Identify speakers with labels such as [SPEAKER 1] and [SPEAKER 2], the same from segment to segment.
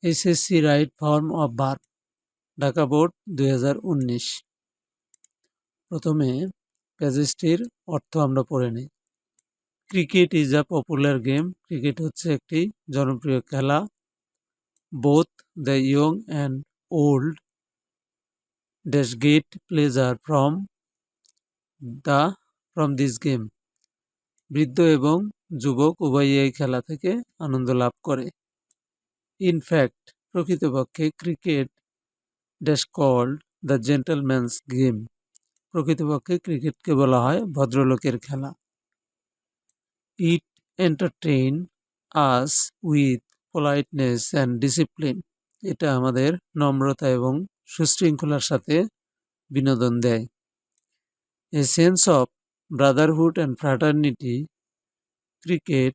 [SPEAKER 1] SSC right form of verb, Dhaka board 2019। প্রথমে প্যাসেজটির অর্থ আমরা পড়ে নিই। Cricket is a popular game. Cricket হচ্ছে একটি জনপ্রিয় খেলা। Both the young and old dash gate pleasure from this game. বৃদ্ধ এবং যুবক উভয়ই এই খেলা থেকে আনন্দ লাভ করে। ইনফ্যাক্ট, প্রকৃতপক্ষে cricket dash called the gentleman's game. প্রকৃতপক্ষে ক্রিকেটকে বলা হয় ভদ্রলোকের খেলা। It entertain us with politeness and discipline. এটা আমাদের নম্রতা এবং সুশৃঙ্খলার সাথে বিনোদন দেয়। A sense of brotherhood and fraternity cricket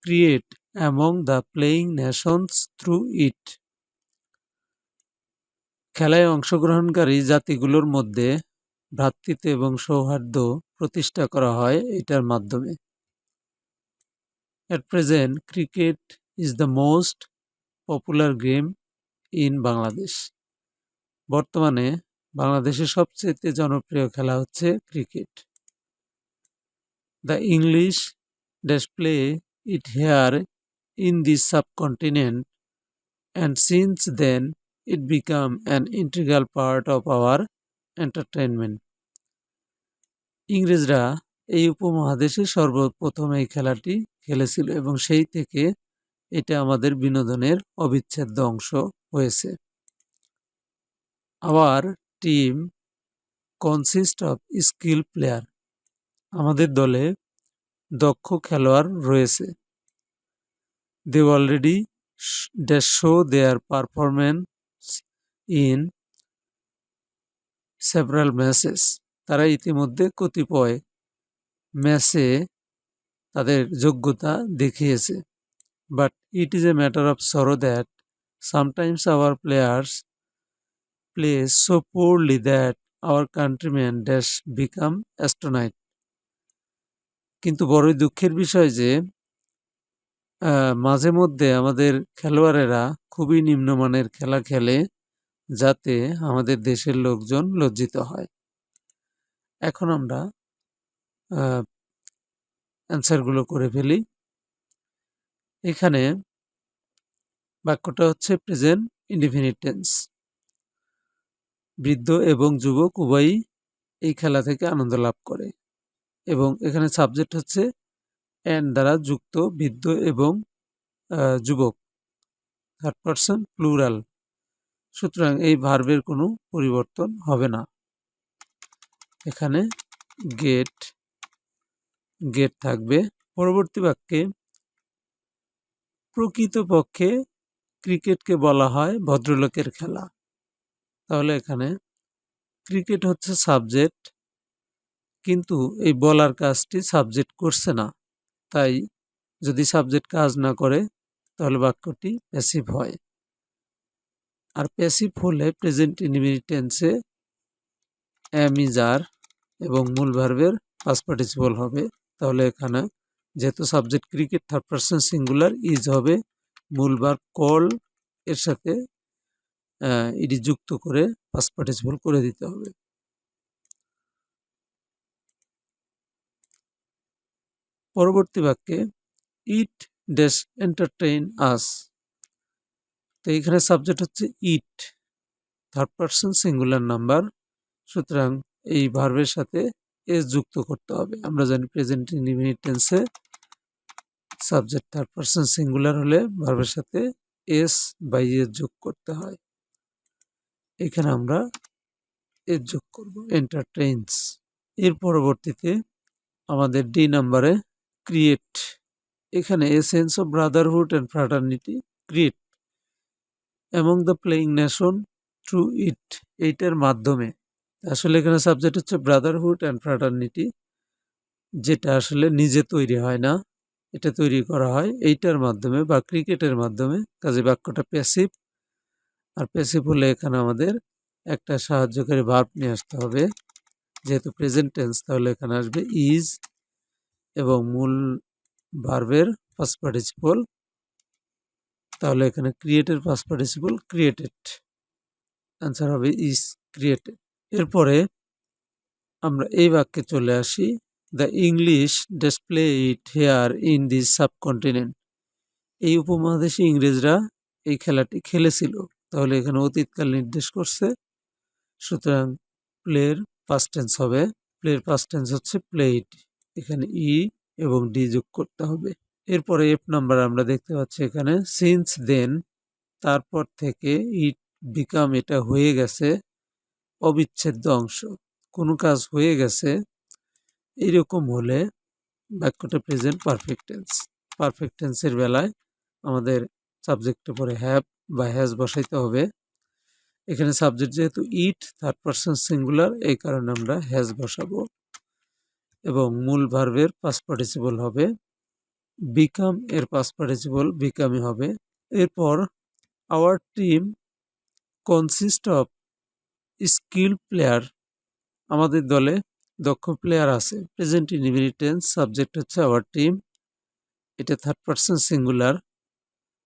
[SPEAKER 1] create among the playing nations through it. খেলায় অংশগ্রহণকারী জাতিগুলোর মধ্যে ভ্রাতৃত্ব এবং সৌহার্দ্য প্রতিষ্ঠা করা হয় এটার মাধ্যমে। At present, cricket is the most popular game in Bangladesh. বর্তমানে বাংলাদেশের সবচেয়ে জনপ্রিয় খেলা হচ্ছে cricket. The English dash play it here in this subcontinent, and since then it became an integral part of our entertainment. ইংরেজরা এই উপমহাদেশে সর্বপ্রথম এই খেলাটি খেলেছিল এবং সেই থেকে এটা আমাদের বিনোদনের অবিচ্ছেদ্য অংশ হয়েছে। Our team consist of skill player. আমাদের দলে দক্ষ খেলোয়াড় রয়েছে। They already dash show their performance in several matches. তারা ইতিমধ্যে কতিপয় ম্যাচে তাদের যোগ্যতা দেখিয়েছে। But it is a matter of sorrow that sometimes our players play so poorly that our countryman dash become astronaut. কিন্তু বড়ই দুঃখের বিষয় যে মাঝে মধ্যে আমাদের খেলোয়াড়েরা খুবই নিম্নমানের খেলা খেলে, যাতে আমাদের দেশের লোকজন লজ্জিত হয়। এখন আমরা অ্যান্সারগুলো করে ফেলি। এখানে বাক্যটা হচ্ছে প্রেজেন্ট ইনডিফিনিট টেন্স। বৃদ্ধ এবং যুবক উভয়ই এই খেলা থেকে আনন্দ লাভ করে এবং এখানে সাবজেক্ট হচ্ছে অ্যান্ড দ্বারা যুক্ত বৃদ্ধ এবং যুবক, থার্ড পারসন প্লুরাল। সুতরাং এই ভার্বের কোনো পরিবর্তন হবে না। এখানে গেট থাকবে। পরবর্তী বাক্যে প্রকৃতপক্ষে ক্রিকেটকে বলা হয় ভদ্রলোকের খেলা। তাহলে এখানে ক্রিকেট হচ্ছে সাবজেক্ট, কিন্তু এই বলার কাজটি সাবজেক্ট করছে না। তাই যদি সাবজেক্ট কাজ না করে তাহলে বাক্যটি প্যাসিভ হয়। আর প্যাসিভ হলে প্রেজেন্ট ইনডিফিনিট টেন্সে অ্যাম ইজ আর এবং মূল ভার্বের পাস্ট পার্টিসিপল হবে। তাহলে এখানে যেহেতু subject cricket, third person singular, is হবে, মূল ভার্ব কল এর সাথে ইডি যুক্ত করে পাস্ট পার্টিসিপল করে দিতে হবে। পরবর্তী বাক্যে ইট ড্যাশ এন্টারটেইন আস। তো এইখানে সাবজেক্ট হচ্ছে ইট, থার্ড পারসন সিঙ্গুলার নাম্বার, সুতরাং এই ভার্বের সাথে এস যুক্ত করতে হবে। আমরা জানি প্রেজেন্ট ইনডিফিনিট টেন্সে সাবজেক্ট থার্ড পারসন সিঙ্গুলার হলে ভার্বের সাথে এস বা এস যোগ করতে হয়। এখানে আমরা এস যোগ করব, এন্টারটেইনস। এর পরবর্তীতে আমাদের ডি নাম্বারে ক্রিয়েট। এখানে এ sense of brotherhood and fraternity create among the playing nation through it. এইটার মাধ্যমে আসলে এখানে সাবজেক্ট হচ্ছে ব্রাদারহুড অ্যান্ড ফ্র্যাটার্নিটি, যেটা আসলে নিজে তৈরি হয় না, এটা তৈরি করা হয় এইটার মাধ্যমে বা ক্রিকেটের মাধ্যমে। কাজে বাক্যটা প্যাসিভ, আর প্যাসিভ হলে এখানে আমাদের একটা সাহায্যকারী ভার্ব নিয়ে আসতে হবে। যেহেতু প্রেজেন্ট টেন্স তাহলে এখানে আসবে ইজ এবং মূল ভার্বের ফার্স্ট পার্টিসিপল তাহলে এখানে ক্রিয়েটের পাস্ট পার্টিসিপল ক্রিয়েটেড, অ্যান্সার হবে ইজ ক্রিয়েটেড। এরপরে আমরা এই বাক্যে চলে আসি, the English display it here in this subcontinent. এই উপমহাদেশে ইংরেজরা এই খেলাটি খেলেছিল, তাহলে এখানে অতীতকাল নির্দেশ করছে, সুতরাং প্লের পাস্ট টেন্স হবে, প্লের পাস্ট টেন্স হচ্ছে প্লেইড, এখানে ই এবং ডি যোগ করতে হবে। এরপরে এফ নাম্বার আমরা দেখতে পাচ্ছি এখানে সিন্স দেন, তারপর থেকে ইট বিকাম, এটা হয়ে গেছে, অবিচ্ছেদ্য অংশ। কোনো কাজ হয়ে গেছে এইরকম হলে বাক্যটা প্রেজেন্ট পারফেক্ট টেন্স। পারফেক্ট টেন্সের বেলায় আমাদের সাবজেক্টে পরে হ্যাভ বা হ্যাজ বসাইতে হবে। এখানে সাবজেক্ট যেহেতু ইট থার্ড পারসন সিঙ্গুলার, এই কারণে আমরা হ্যাজ বসাবো এবং মূল ভার্বের পাস্ট পার্টিসিপল হবে বিকাম, এর পাস্ট পার্টিসিপল বিকামই হবে। এরপর hour team consist of skill player, আমাদের দলে দক্ষ প্লেয়ার আছে। প্রেজেন্ট ইনডিফিনিট টেন্স, সাবজেক্ট হচ্ছে আওয়ার টিম, এটা থার্ড পারসন সিঙ্গুলার,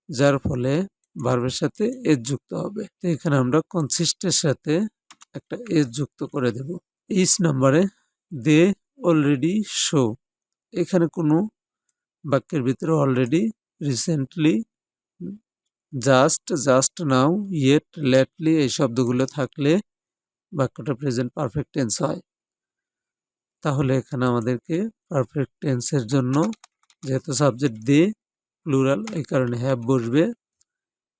[SPEAKER 1] যার ফলে ভার্বের সাথে এজ যুক্ত হবে। তো এখানে আমরা কনসিস্টের সাথে একটা এজ যুক্ত করে দেব। ইস নাম্বারে দে অলরেডি শো, এখানে কোনো বাক্যের ভিতরে already, recently, just now, yet, lately এই শব্দগুলো থাকলে বাক্যটা প্রেজেন্ট পারফেক্ট টেন্স হয়। তাহলে এখানে আমাদেরকে পারফেক্ট টেন্সের জন্য যেহেতু সাবজেক্ট দে প্লুরাল, এই কারণে হ্যাভ বসবে,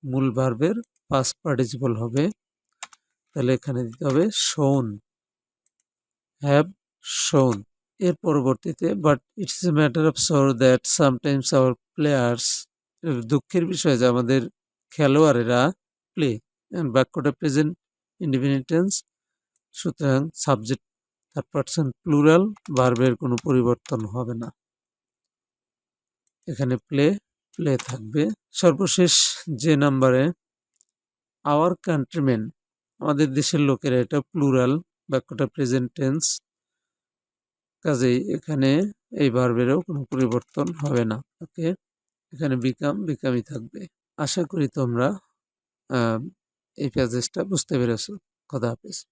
[SPEAKER 1] মূল ভার্বের পাস্ট পার্টিসিপল হবে, তাহলে এখানে দিতে হবে শোন, হ্যাভ শোন। এর পরবর্তীতে but it's a matter of sorrow that sometimes our players, দুঃখের বিষয় যে আমাদের খেলোয়াড়েরা প্লে, বাক্যটা প্রেজেন্ট ইনডিফিনিট টেন্স, সুতরাং সাবজেক্ট থার্ড পারসন প্লুরাল, ভার্বের কোনো পরিবর্তন হবে না, এখানে প্লে থাকবে। সর্বশেষ যে নাম্বারে আওয়ার কান্ট্রিমেন, আমাদের দেশের লোকেরা, এটা প্লুরাল, বাক্যটা প্রেজেন্ট টেন্স, কাজেই এখানে এই ভার্বেরও কোনো পরিবর্তন হবে না। ওকে, এখানে বিকামই থাকবে। আশা করি তোমরা এই প্যাসেজটা বুঝতে পেরেছো। খোদা হাফেজ।